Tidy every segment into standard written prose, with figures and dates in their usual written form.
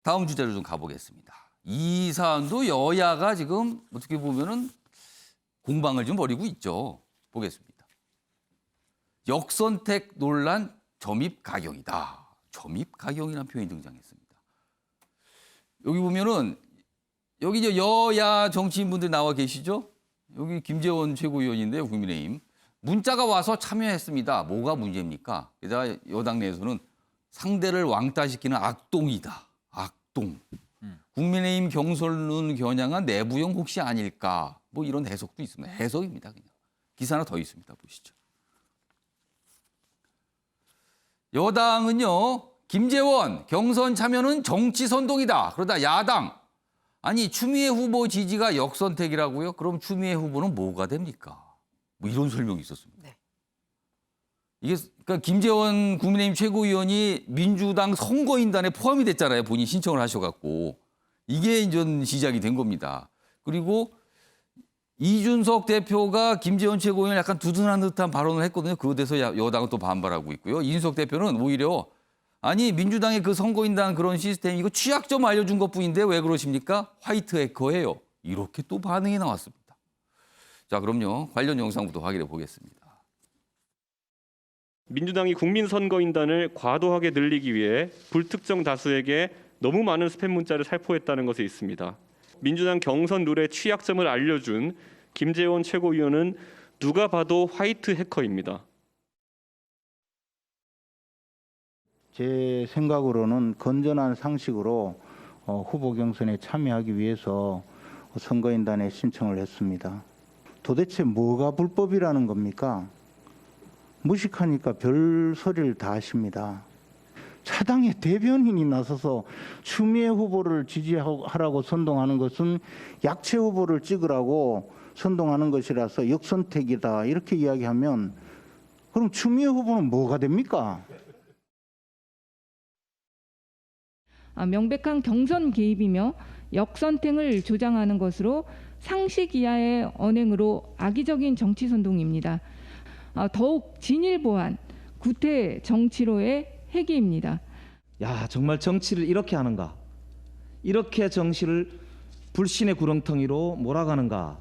다음 주제로 좀 가보겠습니다. 이 사안도 여야가 지금 어떻게 보면은 공방을 좀 벌이고 있죠. 보겠습니다. 역선택 논란 점입 가경이다. 점입 가경이라는 표현이 등장했습니다. 여기 보면은 여기 이제 여야 정치인분들 나와 계시죠? 여기 김재원 최고위원인데요, 국민의힘. 문자가 와서 참여했습니다. 뭐가 문제입니까? 게다가 여당 내에서는 상대를 왕따시키는 악동이다. 악동. 국민의힘 경선론 겨냥한 내부용 혹시 아닐까? 뭐 이런 해석도 있습니다. 해석입니다, 그냥. 기사 하나 더 있습니다. 보시죠. 여당은요, 김재원 경선 참여는 정치 선동이다. 그러다 야당, 아니 추미애 후보 지지가 역선택이라고요? 그럼 추미애 후보는 뭐가 됩니까? 뭐 이런 설명이 있었습니다. 네. 이게 그러니까 김재원 국민의힘 최고위원이 민주당 선거인단에 포함이 됐잖아요. 본인 신청을 하셔갖고 이게 이제 시작이 된 겁니다. 그리고 이준석 대표가 김재원 최고위원을 약간 두둔한 듯한 발언을 했거든요. 그에 대해서 여당은 또 반발하고 있고요. 이준석 대표는 오히려 아니 민주당의 그 선거인단 그런 시스템 이거 취약점 알려준 것뿐인데 왜 그러십니까? 화이트 해커예요. 이렇게 또 반응이 나왔습니다. 자, 그럼요. 관련 영상부터 확인해 보겠습니다. 민주당이 국민선거인단을 과도하게 늘리기 위해 불특정 다수에게 너무 많은 스팸 문자를 살포했다는 것에 있습니다. 민주당 경선 룰의 취약점을 알려준 김재원 최고위원은 누가 봐도 화이트 해커입니다. 제 생각으로는 건전한 상식으로 후보 경선에 참여하기 위해서 선거인단에 신청을 했습니다. 도대체 뭐가 불법이라는 겁니까? 무식하니까 별 소리를 다 하십니다. 차당의 대변인이 나서서 추미애 후보를 지지하라고 선동하는 것은 약체 후보를 찍으라고 선동하는 것이라서 역선택이다 이렇게 이야기하면 그럼 추미애 후보는 뭐가 됩니까? 명백한 경선 개입이며 역선택을 조장하는 것으로 상식 이하의 언행으로 악의적인 정치 선동입니다. 더욱 진일보한 구태 정치로의 회귀입니다. 야, 정말 정치를 이렇게 하는가? 이렇게 정치를 불신의 구렁텅이로 몰아가는가?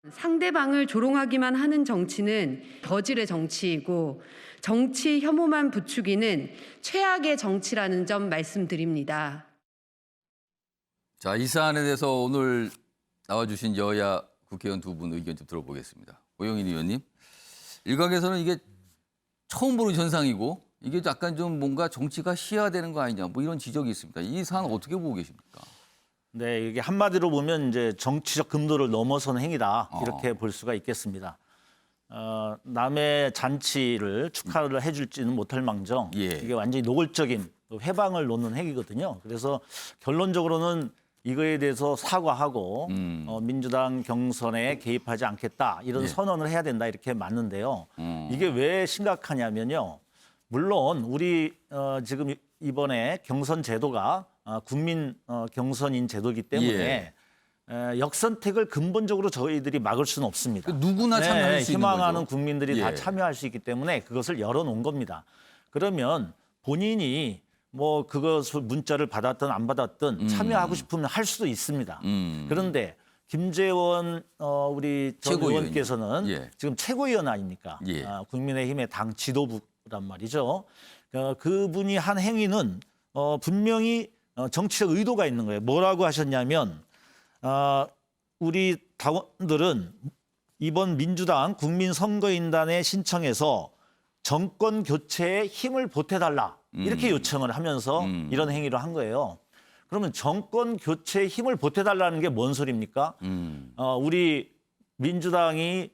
상대방을 조롱하기만 하는 정치는 저질의 정치이고 정치 혐오만 부추기는 최악의 정치라는 점 말씀드립니다. 자, 이 사안에 대해서 오늘 나와주신 여야 국회의원 두 분 의견 좀 들어보겠습니다. 오영인 의원님, 일각에서는 이게 처음 보는 현상이고 이게 약간 좀 뭔가 정치가 희화되는 거 아니냐 뭐 이런 지적이 있습니다. 이 사안 어떻게 보고 계십니까? 네, 이게 한마디로 보면 이제 정치적 금도를 넘어선 행위다 이렇게 볼 수가 있겠습니다. 남의 잔치를 축하를 해줄지는 못할망정 이게 완전히 노골적인 회방을 놓는 행위거든요. 그래서 결론적으로는 이거에 대해서 사과하고 민주당 경선에 개입하지 않겠다 이런 선언을 해야 된다 이렇게 맞는데요. 이게 왜 심각하냐면요. 물론 우리 지금 이번에 경선 제도가 국민 경선인 제도이기 때문에 역선택을 근본적으로 저희들이 막을 수는 없습니다. 누구나 참여할 수 있는 희망하는 거죠. 국민들이 다 참여할 수 있기 때문에 그것을 열어놓은 겁니다. 그러면 본인이 뭐 그것을 문자를 받았든 안 받았든 참여하고 싶으면 할 수도 있습니다. 그런데 김재원 우리 전 의원께서는 지금 최고위원 아닙니까? 국민의힘의 당 지도부란 말이죠. 그분이 한 행위는 분명히 정치적 의도가 있는 거예요. 뭐라고 하셨냐면 우리 당원들은 이번 민주당 국민선거인단에 신청해서 정권 교체에 힘을 보태달라 이렇게 요청을 하면서 이런 행위를 한 거예요. 그러면 정권 교체에 힘을 보태달라는 게 뭔 소리입니까? 우리 민주당이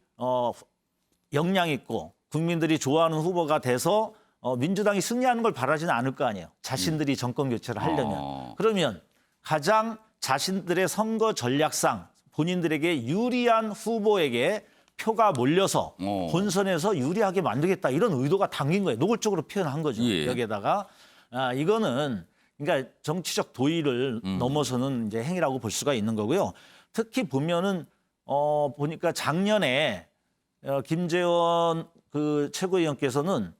역량 있고 국민들이 좋아하는 후보가 돼서 민주당이 승리하는 걸 바라지는 않을 거 아니에요. 자신들이 정권 교체를 하려면. 그러면 가장 자신들의 선거 전략상 본인들에게 유리한 후보에게 표가 몰려서 본선에서 유리하게 만들겠다 이런 의도가 담긴 거예요. 노골적으로 표현한 거죠. 여기에다가 이거는 그러니까 정치적 도의를 넘어서는 이제 행위라고 볼 수가 있는 거고요. 특히 보면은 보니까 작년에 김재원 그 최고위원께서는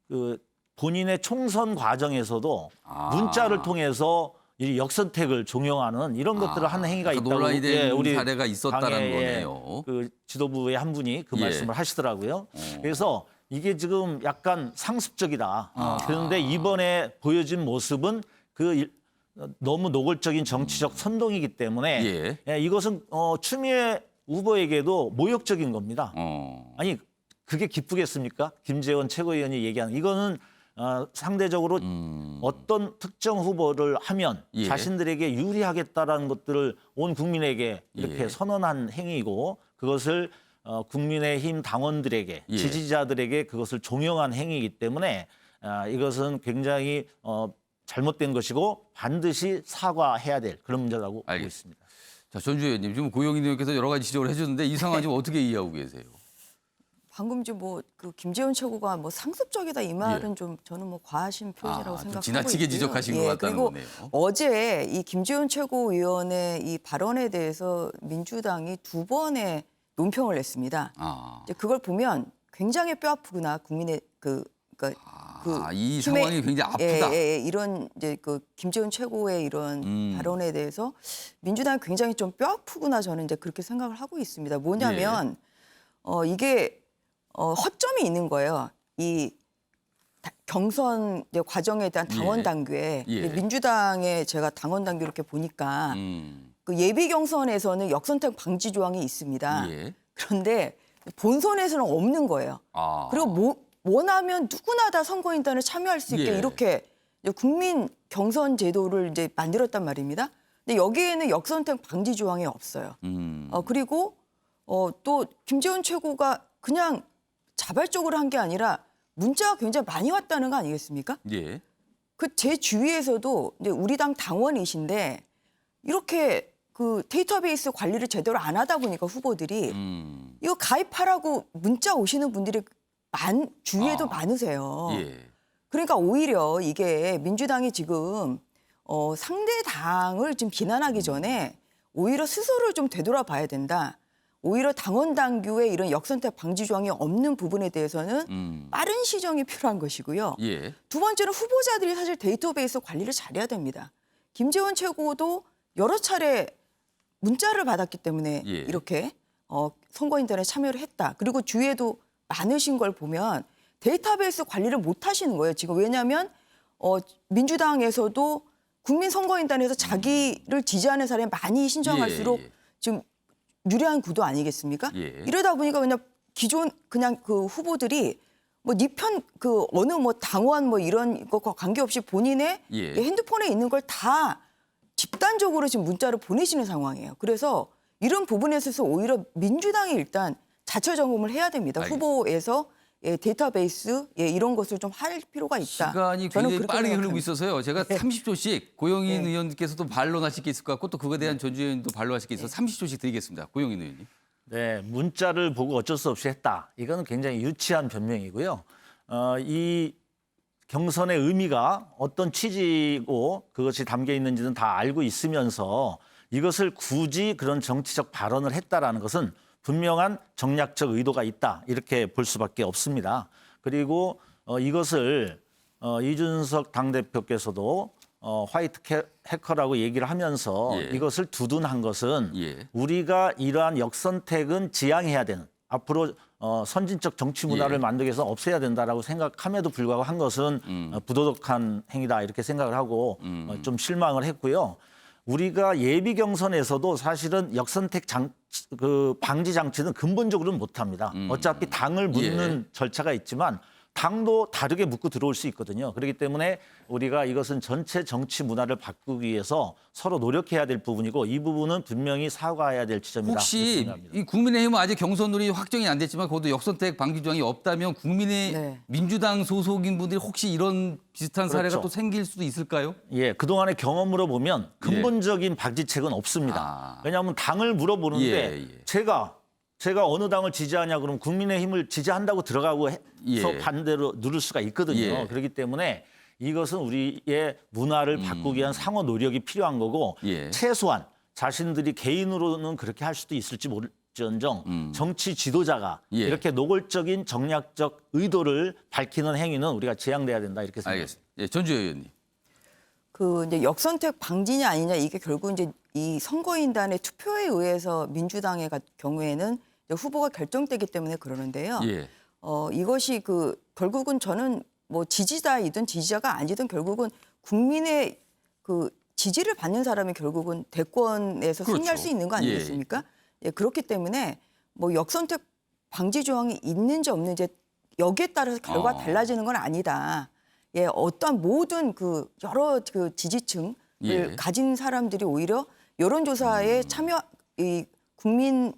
그 본인의 총선 과정에서도 아. 문자를 통해서 이 역선택을 종용하는 이런 것들을 한 행위가 약간 있다고 논란이 된 우리 사례가 있었다는 당의 거네요. 그 지도부의 한 분이 그 예. 말씀을 하시더라고요. 그래서 이게 지금 약간 상습적이다. 그런데 이번에 보여진 모습은 너무 노골적인 정치적 선동이기 때문에 예. 이것은 추미애 후보에게도 모욕적인 겁니다. 아니 그게 기쁘겠습니까? 김재원 최고위원이 얘기한 이거는 상대적으로 어떤 특정 후보를 하면 예. 자신들에게 유리하겠다라는 것들을 온 국민에게 이렇게 예. 선언한 행위이고 그것을 국민의힘 당원들에게 예. 지지자들에게 그것을 종용한 행위이기 때문에 이것은 굉장히 잘못된 것이고 반드시 사과해야 될 그런 문제라고 보고 있습니다. 자, 전주 의원님, 지금 고영인 의원께서 여러 가지 지적을 해주셨는데 이 상황 지금 어떻게 이해하고 계세요? 방금 그 김재원 최고가 뭐 상습적이다 이 말은 좀 저는 뭐 과하신 표현이라고 좀 생각하고 지나치게 있고요. 지적하신 것 같다는 그리고 거네요. 어제 이 김재원 최고위원의 이 발언에 대해서 민주당이 2번의 논평을 냈습니다. 이제 그걸 보면 굉장히 뼈 아프구나 국민의 이 힘의- 상황이 굉장히 아프다. 이런 이제 그 김재원 최고의 이런 발언에 대해서 민주당이 굉장히 좀 뼈 아프구나 저는 이제 그렇게 생각을 하고 있습니다. 뭐냐면 이게 허점이 있는 거예요. 이 경선 이제 과정에 대한 당원 당규에 예. 민주당의 제가 당원 당규 이렇게 보니까 그 예비 경선에서는 역선택 방지 조항이 있습니다. 예. 그런데 본선에서는 없는 거예요. 그리고 원하면 누구나 다 선거인단에 참여할 수 있게 예. 이렇게 이제 국민 경선 제도를 이제 만들었단 말입니다. 근데 여기에는 역선택 방지 조항이 없어요. 그리고 또 김재원 최고가 그냥 자발적으로 한 게 아니라 문자가 굉장히 많이 왔다는 거 아니겠습니까? 예. 그 제 주위에서도 이제 우리 당 당원이신데 이렇게 그 데이터베이스 관리를 제대로 안 하다 보니까 후보들이 이거 가입하라고 문자 오시는 분들이 주위에도 많으세요. 예. 그러니까 오히려 이게 민주당이 지금 상대 당을 좀 비난하기 전에 오히려 스스로를 좀 되돌아봐야 된다. 오히려 당원 당규에 이런 역선택 방지 조항이 없는 부분에 대해서는 빠른 시정이 필요한 것이고요. 예. 두 번째는 후보자들이 사실 데이터베이스 관리를 잘해야 됩니다. 김재원 최고도 여러 차례 문자를 받았기 때문에 예. 이렇게 선거인단에 참여를 했다. 그리고 주위에도 많으신 걸 보면 데이터베이스 관리를 못 하시는 거예요. 지금 왜냐하면 민주당에서도 국민선거인단에서 자기를 지지하는 사람이 많이 신청할수록 예. 지금 유리한 구도 아니겠습니까? 예. 이러다 보니까 그냥 기존 그냥 그 후보들이 뭐 니 편 그 어느 뭐 당원 뭐 이런 것과 관계없이 본인의 예. 핸드폰에 있는 걸 다 집단적으로 지금 문자를 보내시는 상황이에요. 그래서 이런 부분에 있어서 오히려 민주당이 일단 자체 점검을 해야 됩니다. 알겠습니다. 후보에서 데이터베이스 이런 것을 좀 할 필요가 있다. 시간이 저는 굉장히 그렇게 빠르게 흐르고 생각합니다. 있어서요. 제가 30초씩 고영인 네. 의원께서도 반론하실 게 있을 것 같고 또 그거에 대한 전주 의원도 반론하실 게 있어서 30초씩 드리겠습니다. 고영인 의원님. 네, 문자를 보고 어쩔 수 없이 했다. 이거는 굉장히 유치한 변명이고요. 이 경선의 의미가 어떤 취지고 그것이 담겨 있는지는 다 알고 있으면서 이것을 굳이 그런 정치적 발언을 했다라는 것은 분명한 정략적 의도가 있다. 이렇게 볼 수밖에 없습니다. 그리고 이것을 이준석 당대표께서도 화이트 해커라고 얘기를 하면서 예. 이것을 두둔한 것은 예. 우리가 이러한 역선택은 지양해야 되는 앞으로 선진적 정치 문화를 예. 만들기 위해서 없애야 된다라고 생각함에도 불구하고 한 것은 부도덕한 행위다 이렇게 생각을 하고 좀 실망을 했고요. 우리가 예비 경선에서도 사실은 역선택 방지 장치는 근본적으로는 못합니다. 어차피 당을 묻는 절차가 있지만 당도 다르게 묻고 들어올 수 있거든요. 그렇기 때문에 우리가 이것은 전체 정치 문화를 바꾸기 위해서 서로 노력해야 될 부분이고 이 부분은 분명히 사과해야 될 지점이다. 이렇게 혹시 생각합니다. 이 국민의힘은 아직 경선룰이 확정이 안 됐지만 그것도 역선택 방지 조항이 없다면 네. 민주당 소속인 분들이 혹시 이런 비슷한 사례가 그렇죠. 또 생길 수도 있을까요? 예, 그동안의 경험으로 보면 근본적인 방지책은 없습니다. 왜냐하면 당을 물어보는데 예. 제가 어느 당을 지지하냐 그러면 국민의힘을 지지한다고 들어가고 해서 예. 반대로 누를 수가 있거든요. 예. 그렇기 때문에 이것은 우리의 문화를 바꾸기 위한 상호 노력이 필요한 거고 예. 최소한 자신들이 개인으로는 그렇게 할 수도 있을지 있을지언정 정치 지도자가 예. 이렇게 노골적인 정략적 의도를 밝히는 행위는 우리가 제한돼야 된다 이렇게 생각합니다. 알겠습니다. 예, 전주혜 의원님. 그 이제 역선택 방지냐 아니냐 이게 결국 이제 이 선거인단의 투표에 의해서 민주당의 경우에는 이제 후보가 결정되기 때문에 그러는데요. 예. 이것이 그 결국은 저는 뭐 지지자이든 지지자가 아니든 결국은 국민의 그 지지를 받는 사람이 결국은 대권에서 그렇죠. 승리할 수 있는 거 아니겠습니까? 예, 그렇기 때문에 뭐 역선택 방지 조항이 있는지 없는지 여기에 따라서 결과가 달라지는 건 아니다. 예, 어떠한 모든 그 여러 그 지지층을 예. 가진 사람들이 오히려 여론조사에 참여, 이 국민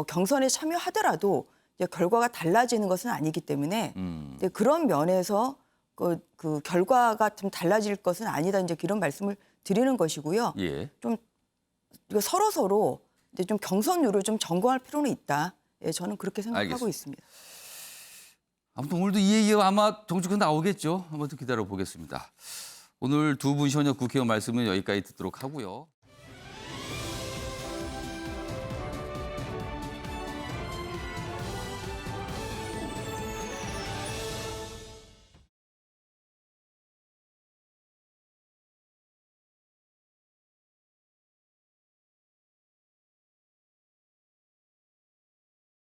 경선에 참여하더라도 이제 결과가 달라지는 것은 아니기 때문에 이제 그런 면에서 그 결과가 좀 달라질 것은 아니다. 이제 이런 말씀을 드리는 것이고요. 예. 좀 이거 서로 이제 좀 경선률을 좀 점검할 필요는 있다. 예, 저는 그렇게 생각하고 알겠습니다. 있습니다. 아무튼 오늘도 이 얘기가 아마 정치권 나오겠죠. 한번 더 기다려 보겠습니다. 오늘 두 분 현역 국회의원 말씀은 여기까지 듣도록 하고요.